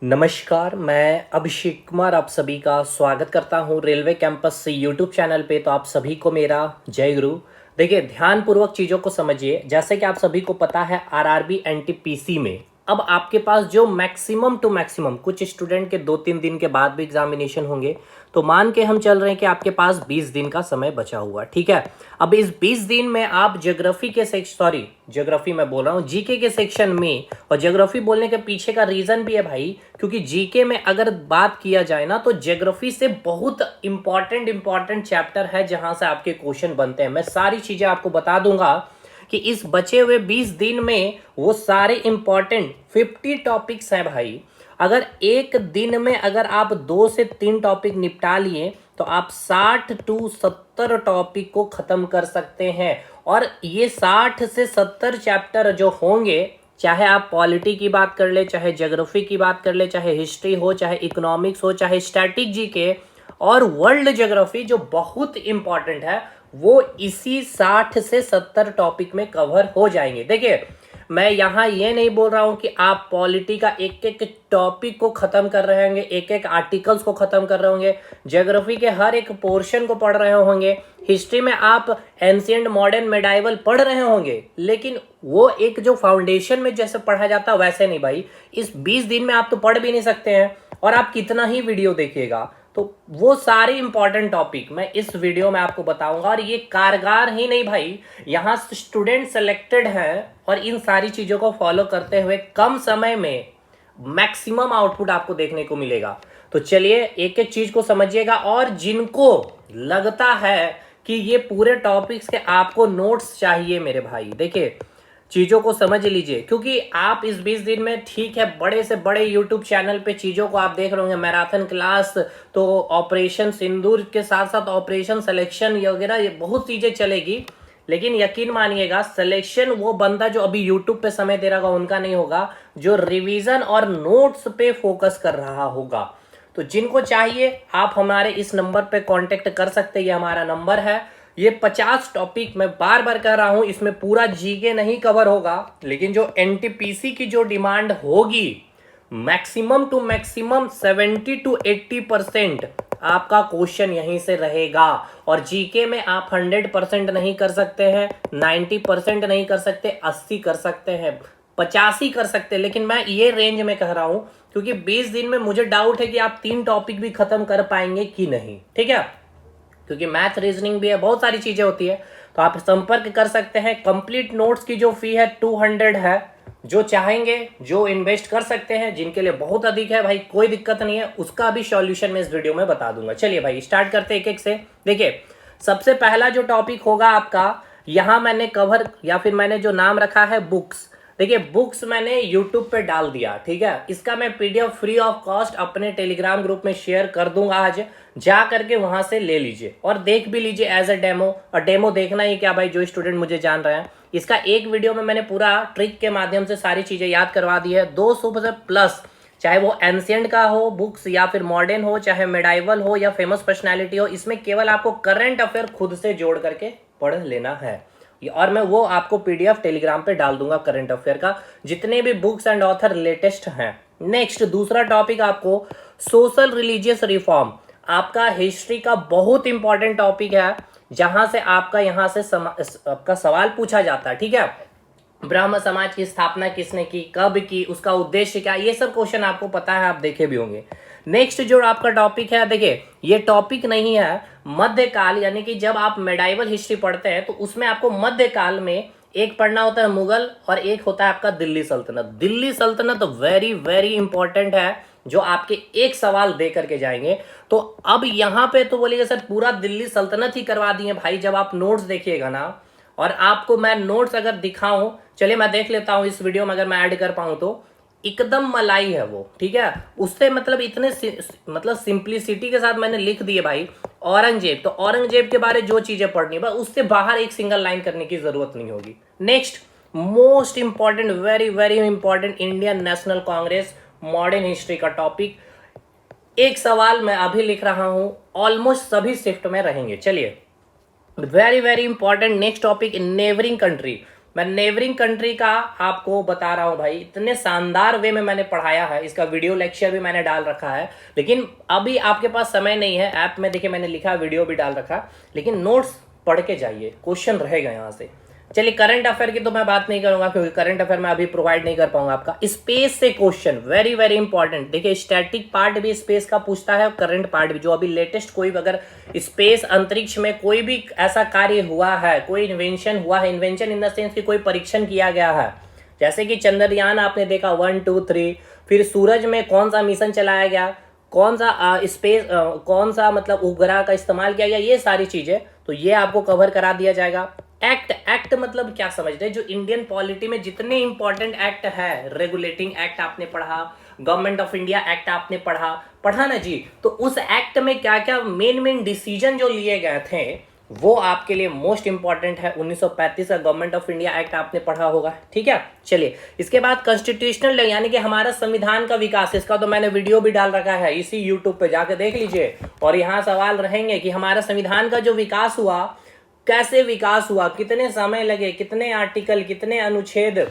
नमस्कार, मैं अभिषेक कुमार आप सभी का स्वागत करता हूं रेलवे कैंपस से यूट्यूब चैनल पे। तो आप सभी को मेरा जय गुरु। देखिए, ध्यानपूर्वक चीज़ों को समझिए। जैसे कि आप सभी को पता है, आरआरबी एनटीपीसी में अब आपके पास जो मैक्सिमम टू मैक्सिमम, कुछ स्टूडेंट के 2-3 दिन के बाद भी एग्जामिनेशन होंगे, तो मान के हम चल रहे हैं कि आपके पास 20 दिन का समय बचा हुआ, ठीक है। अब इस 20 दिन में आप ज्योग्राफी के ज्योग्राफी मैं बोल रहा हूँ, जीके के सेक्शन में। और ज्योग्राफी बोलने के पीछे का रीजन भी है भाई, क्योंकि जीके में अगर बात किया जाए ना, तो ज्योग्राफी से बहुत इंपॉर्टेंट चैप्टर है जहां से आपके क्वेश्चन बनते हैं। मैं सारी चीजें आपको बता दूंगा कि इस बचे हुए 20 दिन में वो सारे इंपॉर्टेंट 50 टॉपिक्स हैं भाई। अगर एक दिन में अगर आप 2 से 3 टॉपिक निपटा लिए, तो आप 60 टू 70 टॉपिक को खत्म कर सकते हैं। और ये 60 से 70 चैप्टर जो होंगे, चाहे आप पॉलिटी की बात कर ले, चाहे ज्योग्राफी की बात कर ले, चाहे हिस्ट्री हो, चाहे इकोनॉमिक्स हो, चाहे स्टैटिक जीके और वर्ल्ड ज्योग्राफी जो बहुत इंपॉर्टेंट है, वो इसी 60 से 70 टॉपिक में कवर हो जाएंगे। देखिए, मैं यहाँ ये नहीं बोल रहा हूँ कि आप पॉलिटी का एक एक टॉपिक को खत्म कर रहे होंगे, एक एक आर्टिकल्स को खत्म कर रहे होंगे, ज्योग्राफी के हर एक पोर्शन को पढ़ रहे होंगे, हिस्ट्री में आप एंशिएंट मॉडर्न मेडाइवल पढ़ रहे होंगे, लेकिन वो एक जो फाउंडेशन में जैसे पढ़ा जाता है वैसे नहीं भाई। इस 20 दिन में आप तो पढ़ भी नहीं सकते हैं, और आप कितना ही वीडियो देखिएगा। तो वो सारे इंपॉर्टेंट टॉपिक मैं इस वीडियो में आपको बताऊंगा। और ये कारगर ही नहीं भाई, यहाँ स्टूडेंट सेलेक्टेड हैं और इन सारी चीजों को फॉलो करते हुए कम समय में मैक्सिमम आउटपुट आपको देखने को मिलेगा। तो चलिए एक एक चीज को समझिएगा। और जिनको लगता है कि ये पूरे टॉपिक्स के आपको नोट्स चाहिए मेरे भाई, देखिए चीज़ों को समझ लीजिए, क्योंकि आप इस 20 दिन में, ठीक है, बड़े से बड़े यूट्यूब चैनल पे चीज़ों को आप देख रहे होंगे, मैराथन क्लास, तो ऑपरेशन सिंदूर के साथ साथ ऑपरेशन सिलेक्शन वगैरह, ये बहुत चीज़ें चलेगी। लेकिन यकीन मानिएगा, सिलेक्शन वो बंदा जो अभी यूट्यूब पे समय दे रहा होगा उनका नहीं होगा, जो रिवीजन और नोट्स पे फोकस कर रहा होगा। तो जिनको चाहिए आप हमारे इस नंबर पे कांटेक्ट कर सकते हैं, ये हमारा नंबर है। ये 50 टॉपिक मैं बार बार कह रहा हूं, इसमें पूरा जीके नहीं कवर होगा, लेकिन जो एनटीपीसी की जो डिमांड होगी, मैक्सिमम टू मैक्सिमम 70 टू 80% आपका क्वेश्चन यहीं से रहेगा। और जीके में आप 100% नहीं कर सकते हैं, 90% नहीं कर सकते, 80 कर सकते हैं, 85 कर सकते हैं, लेकिन मैं ये रेंज में कह रहा हूं, क्योंकि 20 दिन में मुझे डाउट है कि आप 3 टॉपिक भी खत्म कर पाएंगे कि नहीं, ठीक है। क्योंकि मैथ रीजनिंग भी है, बहुत सारी चीजें होती है। तो आप संपर्क कर सकते हैं। कंप्लीट नोट्स की जो फी है 200 है। जो चाहेंगे, जो इन्वेस्ट कर सकते हैं, जिनके लिए बहुत अधिक है भाई, कोई दिक्कत नहीं है, उसका भी सॉल्यूशन मैं इस वीडियो में बता दूंगा। चलिए भाई स्टार्ट करते हैं एक एक से। देखिए, सबसे पहला जो टॉपिक होगा आपका, यहाँ मैंने कवर या फिर मैंने जो नाम रखा है बुक्स। देखिए, बुक्स मैंने यूट्यूब पे डाल दिया, ठीक है। इसका मैं पीडीएफ फ्री ऑफ कॉस्ट अपने टेलीग्राम ग्रुप में शेयर कर दूंगा। आज जा करके वहां से ले लीजिए और देख भी लीजिए एज अ डेमो। और डेमो देखना ही क्या भाई, जो स्टूडेंट मुझे जान रहे हैं, इसका एक वीडियो में मैंने पूरा ट्रिक के माध्यम से सारी चीजें याद करवा दी है। 200 से प्लस, चाहे वो एंशिएंट का हो बुक्स, या फिर मॉडर्न हो, चाहे मेडाइवल हो, या फेमस पर्सनैलिटी हो, इसमें केवल आपको करंट अफेयर खुद से जोड़ करके पढ़ लेना है। और मैं वो आपको पीडीएफ टेलीग्राम पे डाल दूंगा करंट अफेयर का, जितने भी बुक्स एंड ऑथर लेटेस्ट हैं। नेक्स्ट दूसरा टॉपिक आपको सोशल रिलीजियस रिफॉर्म, आपका हिस्ट्री का बहुत इंपॉर्टेंट टॉपिक है, जहां से आपका यहां से आपका सवाल पूछा जाता है, ठीक है। ब्राह्मण समाज की स्थापना किसने की, कब की, उसका उद्देश्य क्या, ये सब क्वेश्चन आपको पता है, आप देखे भी होंगे। नेक्स्ट जो आपका टॉपिक है, देखिए ये टॉपिक नहीं है, मध्यकाल, यानी कि जब आप मेडाइवल हिस्ट्री पढ़ते हैं तो उसमें आपको मध्यकाल में एक पढ़ना होता है मुगल, और एक होता है आपका दिल्ली सल्तनत। दिल्ली सल्तनत वेरी वेरी इंपॉर्टेंट है, जो आपके एक सवाल दे करके जाएंगे। तो अब यहाँ पे तो बोलिएगा सर पूरा दिल्ली सल्तनत ही करवा दिए भाई। जब आप नोट्स देखिएगा ना, और आपको मैं नोट्स अगर दिखाऊं, चलिए मैं देख लेता हूं इस वीडियो में, अगर मैं ऐड कर पाऊं तो एकदम मलाई है वो, ठीक है। उससे मतलब इतने मतलब सिंप्लिसिटी के साथ मैंने लिख दिए भाई। औरंगजेब, तो औरंगजेब के बारे जो चीजें पढ़नी, बस उससे बाहर एक सिंगल लाइन करने की जरूरत नहीं होगी। Next most important, very very important, Indian national Congress modern history का टॉपिक। एक सवाल मैं अभी लिख रहा हूं, ऑलमोस्ट सभी शिफ्ट में रहेंगे। चलिए, very very important next topic, neighbouring country. मैं नेबरिंग कंट्री का आपको बता रहा हूं भाई, इतने शानदार वे में मैंने पढ़ाया है, इसका वीडियो लेक्चर भी मैंने डाल रखा है। लेकिन अभी आपके पास समय नहीं है, ऐप में देखिए मैंने लिखा, वीडियो भी डाल रखा, लेकिन नोट्स पढ़ के जाइए, क्वेश्चन रहेगा यहाँ से। चलिए करंट अफेयर की तो मैं बात नहीं करूंगा, क्योंकि करंट अफेयर मैं अभी प्रोवाइड नहीं कर पाऊंगा आपका। स्पेस से क्वेश्चन वेरी वेरी इंपॉर्टेंट। देखिए स्टैटिक पार्ट भी स्पेस का पूछता है और करंट पार्ट भी, जो अभी लेटेस्ट कोई अगर स्पेस अंतरिक्ष में कोई भी ऐसा कार्य हुआ है, कोई इन्वेंशन हुआ है, इन्वेंशन इन द सेंस कि कोई परीक्षण किया गया है, जैसे कि चंद्रयान आपने देखा 1 2 3, फिर सूरज में कौन सा मिशन चलाया गया, कौन सा स्पेस कौन सा मतलब उपग्रह का इस्तेमाल किया गया, ये सारी चीजें तो ये आपको कवर करा दिया जाएगा। एक्ट मतलब क्या समझ रहे हैं, जो इंडियन पॉलिटी में जितने इंपॉर्टेंट एक्ट है, रेगुलेटिंग एक्ट आपने पढ़ा, गवर्नमेंट ऑफ इंडिया एक्ट आपने पढ़ा ना जी, तो उस एक्ट में क्या क्या मेन डिसीजन जो लिए गए थे वो आपके लिए मोस्ट इंपॉर्टेंट है। 1935 का गवर्नमेंट ऑफ इंडिया एक्ट आपने पढ़ा होगा, ठीक है। चलिए इसके बाद कॉन्स्टिट्यूशनल यानी कि हमारा संविधान का विकास, इसका तो मैंने वीडियो भी डाल रखा है, इसी यूट्यूब पे जाके देख लीजिए। और यहाँ सवाल रहेंगे कि हमारा संविधान का जो विकास हुआ, कैसे विकास हुआ, कितने समय लगे, कितने आर्टिकल, कितने अनुच्छेद,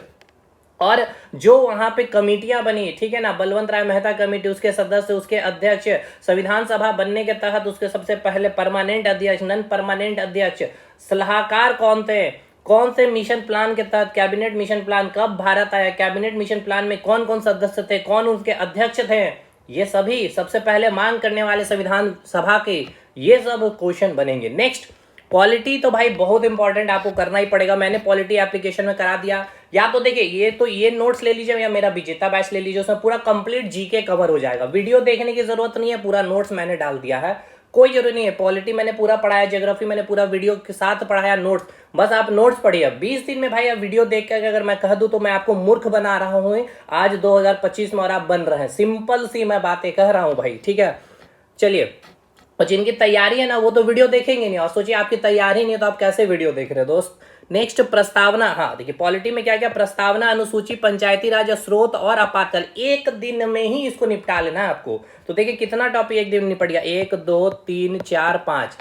और जो वहां पे कमेटियां बनी, ठीक है ना, बलवंत राय मेहता कमेटी, उसके सदस्य, उसके अध्यक्ष, संविधान सभा बनने के तहत उसके सबसे पहले परमानेंट अध्यक्ष, नॉन परमानेंट अध्यक्ष, सलाहकार कौन थे, कौन से मिशन प्लान के तहत, कैबिनेट मिशन प्लान कब भारत आया, कैबिनेट मिशन प्लान में कौन कौन सदस्य थे, कौन उनके अध्यक्ष थे, ये सभी सबसे पहले मांग करने वाले संविधान सभा के, ये सब क्वेश्चन बनेंगे। नेक्स्ट पॉलिटी तो भाई बहुत इंपॉर्टेंट, आपको करना ही पड़ेगा, मैंने पॉलिटी एप्लीकेशन में करा दिया। या तो देखिए ये नोट्स ले लीजिए या मेरा विजेता बैच ले लीजिए, उसमें पूरा कंप्लीट जीके कवर हो जाएगा, वीडियो देखने की जरूरत नहीं है, पूरा नोट्स मैंने डाल दिया है, कोई जरूरी नहीं है। पॉलिटी मैंने पूरा पढ़ाया, ज्योग्राफी मैंने पूरा वीडियो के साथ पढ़ाया, नोट्स, बस आप नोट्स पढ़िए। 20 दिन में भाई आप वीडियो देख कर अगर मैं कह दूं तो मैं आपको मूर्ख बना रहा हूं आज 2025 में, और आप बन रहे हैं। सिंपल सी मैं बातें कह रहा हूं भाई, ठीक है। चलिए, और जिनकी तैयारी है ना वो तो वीडियो देखेंगे नहीं, और सोचिए आपकी तैयारी नहीं है तो आप कैसे वीडियो देख रहे हो दोस्त। नेक्स्ट प्रस्तावना, हाँ देखिए पॉलिटी में क्या क्या, प्रस्तावना, अनुसूची, पंचायती राज, स्रोत और आपातकाल, एक दिन में ही इसको निपटा लेना है आपको। तो देखिए कितना टॉपिक एक दिन में निपट गया, 1 2 3 4 5,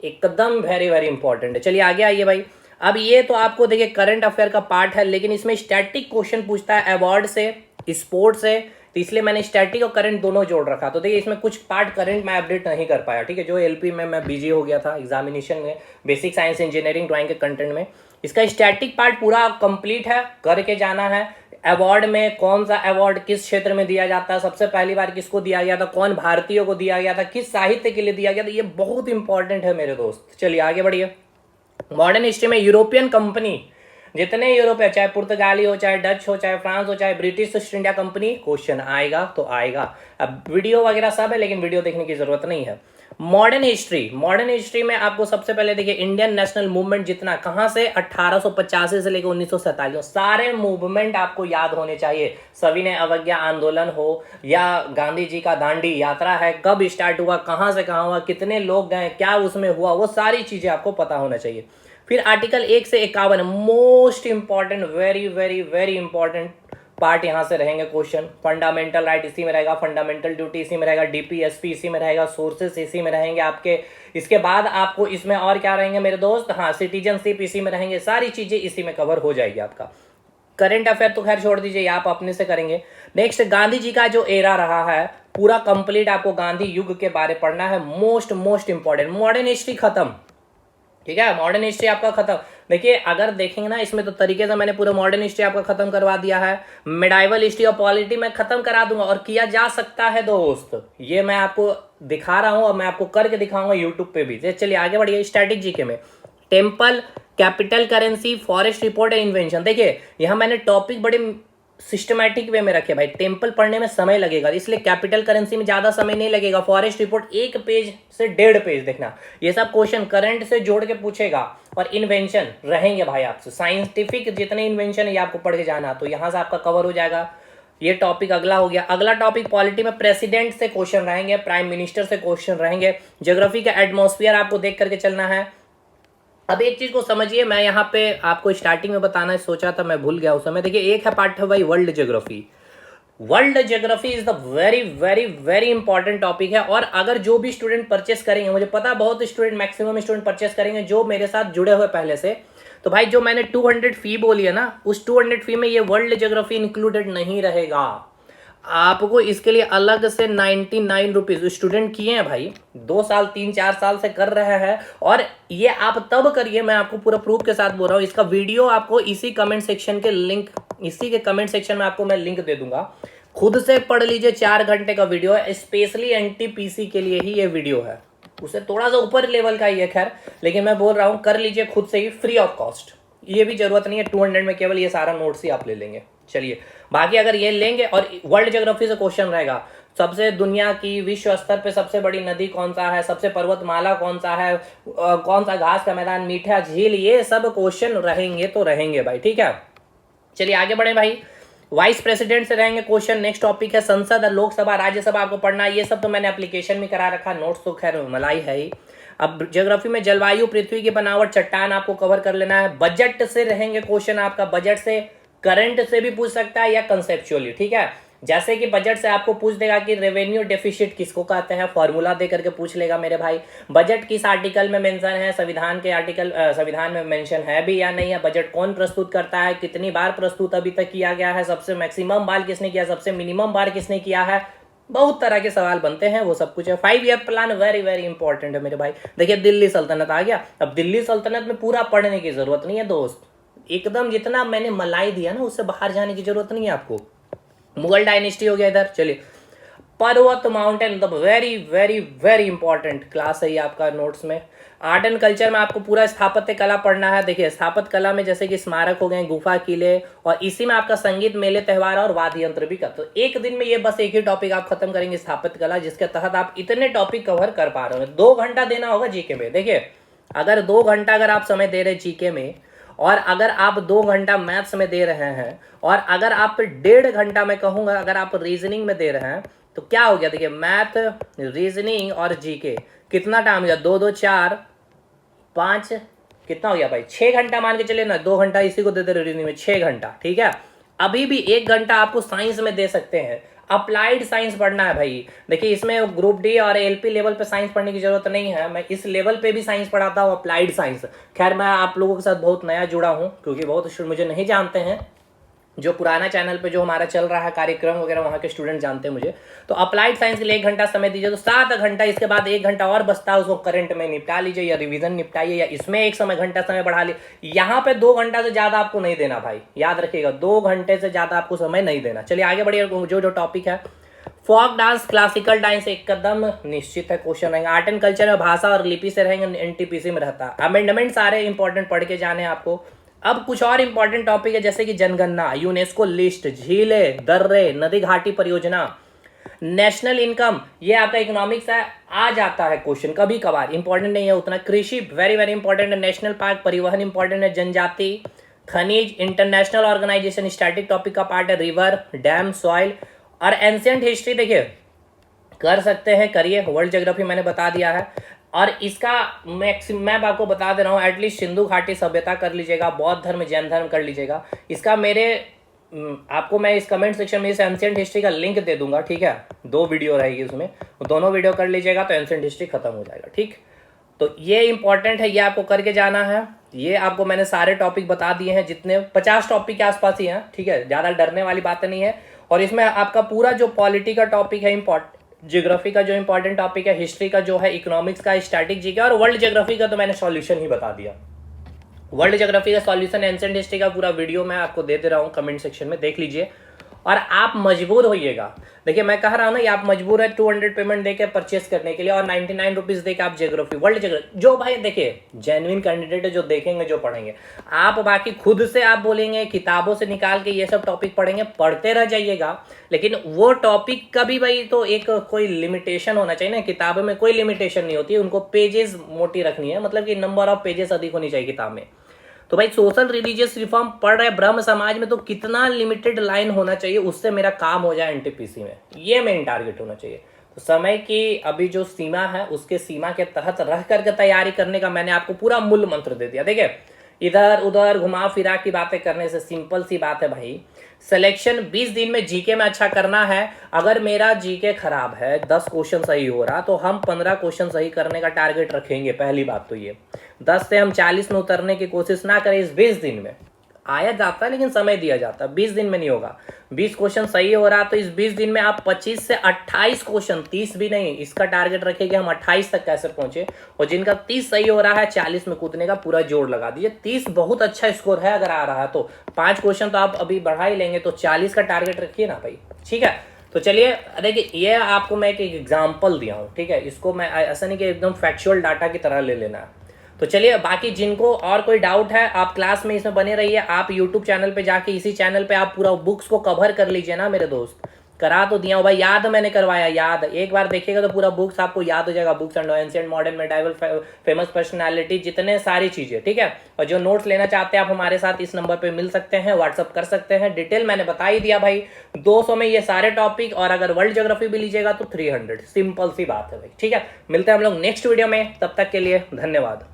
एकदम वेरी वेरी इंपॉर्टेंट है। चलिए आगे आइए भाई। अब ये तो आपको देखिए करंट अफेयर का पार्ट है, लेकिन इसमें स्टैटिक क्वेश्चन पूछता है अवार्ड से, स्पोर्ट्स से, तो इसलिए मैंने स्टैटिक और करंट दोनों जोड़ रखा। तो देखिए इसमें कुछ पार्ट करंट मैं अपडेट नहीं कर पाया, ठीक है, जो एलपी में मैं बिजी हो गया था एग्जामिनेशन में, बेसिक साइंस इंजीनियरिंग ड्राइंग के कंटेंट में। इसका स्टैटिक पार्ट पूरा कंप्लीट है, करके जाना है। अवार्ड में कौन सा अवार्ड किस क्षेत्र में दिया जाता है, सबसे पहली बार किसको दिया गया था, कौन भारतीयों को दिया गया था, किस साहित्य के लिए दिया गया था, ये बहुत इंपॉर्टेंट है मेरे दोस्त। चलिए आगे बढ़िए। मॉडर्न हिस्ट्री में यूरोपियन कंपनी, जितने यूरोप है, चाहे पुर्तगाली हो, चाहे डच हो, चाहे फ्रांस हो, चाहे British east India company, question आएगा तो आएगा। अब वीडियो वगैरह सब है, लेकिन वीडियो देखने की जरूरत नहीं है। मॉडर्न हिस्ट्री में आपको सबसे पहले देखिए इंडियन नेशनल मूवमेंट जितना, कहां से, 1885 से लेकर 1947, सारे मूवमेंट आपको याद होने चाहिए। सविनय अवज्ञा आंदोलन हो या गांधी जी का दांडी यात्रा है, कब स्टार्ट हुआ, कहां से कहां हुआ, कितने लोग गए, क्या उसमें हुआ, वो सारी चीजें आपको पता होना चाहिए। फिर आर्टिकल 1 से 51, most important, very very very important part यहां से रहेंगे क्वेश्चन। फंडामेंटल राइट इसी में रहेगा, फंडामेंटल ड्यूटी इसी में रहेगा, डीपीएसपी इसी में रहेगा, सोर्सेस इसी में रहेंगे आपके। इसके बाद आपको इसमें और क्या रहेंगे मेरे दोस्त, हाँ सिटीजनशिप इसी में रहेंगे, सारी चीजें इसी में कवर हो जाएगी आपका। करंट अफेयर तो खैर छोड़ दीजिए, आप अपने से करेंगे। नेक्स्ट गांधी जी का जो एरा रहा है पूरा कंप्लीट, आपको गांधी युग के बारे पढ़ना है, मोस्ट इंपॉर्टेंट। मॉडर्न हिस्ट्री खत्म, ठीक है, मॉडर्न हिस्ट्री आपका खत्म। देखिए अगर देखेंगे ना इसमें तो तरीके से मैंने पूरा मॉडर्न हिस्ट्री आपका खत्म करवा दिया है। मिडाइवल हिस्ट्री और पॉलिटी में खत्म करा दूंगा, और किया जा सकता है दोस्त, ये मैं आपको दिखा रहा हूं और मैं आपको करके दिखाऊंगा यूट्यूब पे भी। चलिए आगे बढ़िए। स्टैटिक जीके में temple, capital currency, forest report and invention, देखिए यहां मैंने टॉपिक बड़े सिस्टमैटिक वे में रखे भाई। टेम्पल पढ़ने में समय लगेगा, इसलिए कैपिटल करेंसी में ज्यादा समय नहीं लगेगा। फॉरेस्ट रिपोर्ट 1 पेज से 1.5 पेज देखना, ये सब क्वेश्चन करंट से जोड़ के पूछेगा। और इन्वेंशन रहेंगे भाई आपसे, साइंटिफिक जितने इन्वेंशन है ये आपको पढ़ के जाना, तो यहां से आपका कवर हो जाएगा। ये टॉपिक अगला हो गया। अगला टॉपिक पॉलिटी में प्रेसिडेंट से क्वेश्चन रहेंगे, प्राइम मिनिस्टर से क्वेश्चन रहेंगे। ज्योग्राफी का एटमॉस्फेयर आपको देख करके चलना है। अब एक चीज को समझिए, मैं यहाँ पे आपको स्टार्टिंग में बताना सोचा था, मैं भूल गया उस समय। देखिए एक है पार्ट है भाई world geography. World geography is the very very very important topic है। और अगर जो भी स्टूडेंट परचेस करेंगे, मुझे पता बहुत स्टूडेंट, मैक्सिमम स्टूडेंट परचेस करेंगे जो मेरे साथ जुड़े हुए पहले से, तो भाई जो मैंने 200 फी बोली है ना, उस 200 फी में ये वर्ल्ड ज्योग्राफी इंक्लूडेड नहीं रहेगा। आपको इसके लिए अलग से 99 रुपीज स्टूडेंट किए हैं भाई, 2 साल 3 4 साल से कर रहे हैं। और ये आप तब करिए, मैं आपको पूरा प्रूफ के साथ बोल रहा हूँ। इसका वीडियो आपको इसी कमेंट सेक्शन के लिंक, इसी के कमेंट सेक्शन में आपको मैं लिंक दे दूंगा, खुद से पढ़ लीजिए। 4 घंटे का वीडियो है, स्पेशली एनटीपीसी के लिए ही ये वीडियो है। उसे थोड़ा सा ऊपर लेवल का ही है खैर, लेकिन मैं बोल रहा हूँ कर लीजिए खुद से ही, फ्री ऑफ कॉस्ट। ये भी जरूरत नहीं है 200 में केवल ये सारा नोट्स ही आप ले लेंगे। चलिए, बाकी अगर ये लेंगे और वर्ल्ड ज्योग्राफी से क्वेश्चन रहेगा, सबसे दुनिया की विश्व स्तर पे सबसे बड़ी नदी कौन सा है, सबसे पर्वतमाला कौन सा है, कौन सा घास का मैदान, मीठा झील, ये सब क्वेश्चन रहेंगे तो रहेंगे भाई, ठीक है। चलिए आगे बढ़े भाई। वाइस प्रेसिडेंट से रहेंगे क्वेश्चन। नेक्स्ट टॉपिक है संसद और लोकसभा राज्यसभा आपको पढ़ना है। ये सब तो मैंने एप्लीकेशन में करा रखा, नोट्स तो खैर मलाई है ही। अब ज्योग्राफी में जलवायु, पृथ्वी की बनावट, चट्टान आपको कवर कर लेना है। बजट से रहेंगे क्वेश्चन आपका, बजट से, करंट से भी पूछ सकता है या कंसेप्चुअली, ठीक है। जैसे कि बजट से आपको पूछ देगा कि रेवेन्यू डेफिसिट किसको कहते हैं, फॉर्मूला दे करके पूछ लेगा मेरे भाई। बजट किस आर्टिकल में मेंशन है, संविधान के आर्टिकल, संविधान में मेंशन है भी या नहीं है। बजट कौन प्रस्तुत करता है, कितनी बार प्रस्तुत अभी तक किया गया है, सबसे मैक्सिमम बार किसने किया, सबसे मिनिमम बार किसने किया है। बहुत तरह के सवाल बनते हैं, वो सब कुछ है। 5 year plan very very important है मेरे भाई। देखिए दिल्ली सल्तनत आ गया। अब दिल्ली सल्तनत में पूरा पढ़ने की जरूरत नहीं है दोस्त, एकदम जितना मैंने मलाई दिया ना उससे बाहर जाने की जरूरत नहीं है आपको। मुगल डायनेस्टी हो गया इधर। चलिए, पर्वत, माउंटेन, मतलब very very very important class है ये आपका नोट्स में। आर्ट एंड कल्चर में आपको पूरा स्थापत्य कला पढ़ना है। देखिए स्थापत्य कला में जैसे कि स्मारक हो गए, गुफा, किले, और इसी में आपका संगीत, मेले, त्योहार और वाद्य यंत्र भी का। तो एक दिन में ये बस एक ही टॉपिक आप खत्म करेंगे, स्थापत्य कला, जिसके तहत आप इतने टॉपिक कवर कर पा रहे हो। 2 घंटा देना होगा जीके में। देखिए अगर 2 घंटा अगर आप समय दे रहे जीके में, और अगर आप 2 घंटा मैथ्स में दे रहे हैं, और अगर आप 1.5 घंटा में कहूंगा अगर आप रीजनिंग में दे रहे हैं, तो क्या हो गया। देखिए मैथ, रीजनिंग और जीके कितना टाइम हो गया, 2 2 4 5, कितना हो गया भाई, 6 घंटा मान के चले ना। 2 घंटा इसी को दे दे रीजनिंग में, 6 घंटा, ठीक है। अभी भी 1 घंटा आपको साइंस में दे सकते हैं। अप्लाइड साइंस पढ़ना है भाई। देखिए इसमें ग्रुप डी और एलपी लेवल पे साइंस पढ़ने की जरूरत नहीं है, मैं इस लेवल पे भी साइंस पढ़ाता हूँ, अप्लाइड साइंस। खैर मैं आप लोगों के साथ बहुत नया जुड़ा हूँ, क्योंकि बहुत स्टूडेंट मुझे नहीं जानते हैं। जो पुराना चैनल पे जो हमारा चल रहा है कार्यक्रम वगैरह, वहाँ के स्टूडेंट जानते हैं मुझे। तो अप्लाइड साइंस के लिए 1 घंटा समय दीजिए, तो 7 घंटा। इसके बाद 1 घंटा और बचता है, उसको करंट में निपटा लीजिए, या रिवीजन निपटाइए, या इसमें एक घंटा समय बढ़ा लीजिए। यहाँ पे 2 घंटा से ज्यादा आपको नहीं देना भाई, याद रखिएगा, 2 घंटे से ज्यादा आपको समय नहीं देना। चलिए आगे बढ़िए। जो टॉपिक है, फोक डांस, क्लासिकल डांस एकदम निश्चित है क्वेश्चन रहेंगे। आर्ट एंड कल्चर में भाषा और लिपि से रहेंगे, एनटीपीसी में रहता है। अमेंडमेंट सारे इंपॉर्टेंट पढ़ के जाने हैं आपको। अब कुछ और इंपॉर्टेंट टॉपिक है, जैसे कि जनगणना, यूनेस्को लिस्ट, झीलें, दर्रे, नदी घाटी परियोजना, नेशनल इनकम, ये आपका इकोनॉमिक्स है, आ जाता है क्वेश्चन कभी कभार, इंपॉर्टेंट नहीं है उतना। कृषि वेरी वेरी इंपॉर्टेंट है। नेशनल पार्क, परिवहन इंपॉर्टेंट है। जनजाति, खनिज, इंटरनेशनल ऑर्गेनाइजेशन स्टैटिक टॉपिक का पार्ट है। रिवर, डैम, सॉइल और एंशिएंट हिस्ट्री देखिए कर सकते हैं, करिए। वर्ल्ड ज्योग्राफी मैंने बता दिया है। और इसका मैक्सिमम मैं आपको बता दे रहा हूँ, एटलीस्ट सिंधु घाटी सभ्यता कर लीजिएगा, बौद्ध धर्म, जैन धर्म कर लीजिएगा। इसका मेरे आपको मैं इस कमेंट सेक्शन में इस एंशिएंट हिस्ट्री का लिंक दे दूंगा, ठीक है। 2 वीडियो रहेगी उसमें, दोनों वीडियो कर लीजिएगा तो एंशिएंट हिस्ट्री खत्म हो जाएगा, ठीक। तो ये इंपॉर्टेंट है, ये आपको करके जाना है। ये आपको मैंने सारे टॉपिक बता दिए हैं, जितने 50 टॉपिक के आसपास ही हैं, ठीक है, ज़्यादा डरने वाली बात नहीं है। और इसमें आपका पूरा जो पॉलिटी का टॉपिक है, ज्योग्राफी का जो इंपॉर्टेंट टॉपिक है, हिस्ट्री का जो है, इकोनॉमिक्स का, स्टैटिक जीके, और वर्ल्ड ज्योग्राफी का तो मैंने सॉल्यूशन ही बता दिया। वर्ल्ड ज्योग्राफी का सॉल्यूशन, एंशिएंट हिस्ट्री का पूरा वीडियो मैं आपको दे दे रहा हूँ, कमेंट सेक्शन में देख लीजिए। और आप मजबूर होइएगा। देखिए मैं कह रहा हूँ ना, ये आप मजबूर है 200 पेमेंट देके परचेस करने के लिए, और 99 रुपीज देके आप ज्योग्राफी, वर्ल्ड ज्योग्राफी, जो भाई देखिए जेन्युइन कैंडिडेट है, जो देखेंगे, जो पढ़ेंगे। आप बाकी खुद से आप बोलेंगे, किताबों से निकाल के ये सब टॉपिक पढ़ेंगे, पढ़ते रह जाइएगा, लेकिन वो टॉपिक का भी भाई तो एक कोई लिमिटेशन होना चाहिए ना। किताबों में कोई लिमिटेशन नहीं होती, उनको पेजेस मोटी रखनी है, मतलब कि नंबर ऑफ पेजेस अधिक होनी चाहिए किताब में। तो भाई सोशल रिलीजियस रिफॉर्म पढ़ रहे ब्रह्म समाज में, तो कितना लिमिटेड लाइन होना चाहिए, उससे मेरा काम हो जाए एनटीपीसी में, ये मेन टारगेट होना चाहिए। तो समय की अभी जो सीमा है, उसके सीमा के तहत रह करके तैयारी करने का मैंने आपको पूरा मूल मंत्र दे दिया। देखिए इधर उधर घुमा फिरा की बातें करने से सिंपल सी बात है भाई, सिलेक्शन 20 दिन में जीके में अच्छा करना है। अगर मेरा जीके खराब है, 10 क्वेश्चन सही हो रहा, तो हम 15 क्वेश्चन सही करने का टारगेट रखेंगे। पहली बात तो ये 10 से हम 40 में उतरने की कोशिश ना करें। इस 20 दिन में आया जाता है लेकिन समय दिया जाता है, 20 दिन में नहीं होगा। 20 क्वेश्चन सही हो रहा तो इस 20 दिन में आप 25 से 28 क्वेश्चन, 30 भी नहीं, इसका टारगेट रखेंगे हम 28 तक कैसे पहुंचे। और जिनका 30 सही हो रहा है, 40 में कूदने का पूरा जोर लगा दीजिए। 30 बहुत अच्छा स्कोर है, अगर आ रहा है तो 5 क्वेश्चन तो आप अभी बढ़ा ही लेंगे, तो 40 का टारगेट रखिए ना भाई, ठीक है। तो चलिए देखिए, ये आपको मैं एक एग्जाम्पल दिया हूँ, ठीक है। इसको मैं ऐसा नहीं कि एकदम फैक्चुअल डाटा की तरह ले लेना है। तो चलिए, बाकी जिनको और कोई डाउट है, आप क्लास में इसमें बने रहिए। आप यूट्यूब चैनल पे जाके इसी चैनल पे आप पूरा बुक्स को कवर कर लीजिए ना मेरे दोस्त। करा तो दिया हूँ भाई, याद मैंने करवाया, याद एक बार देखिएगा तो पूरा बुक्स आपको याद हो जाएगा। Books and ancient modern medieval famous personality, जितने सारी चीज़ें, ठीक है। और जो नोट्स लेना चाहते हैं आप हमारे साथ इस नंबर पे मिल सकते हैं, व्हाट्सअप कर सकते हैं। डिटेल मैंने बता ही दिया भाई, 200 में ये सारे टॉपिक, और अगर वर्ल्ड ज्योग्राफी भी लीजिएगा तो 300। सिंपल सी बात है भाई, ठीक है। मिलते हैं हम लोग नेक्स्ट वीडियो में, तब तक के लिए धन्यवाद।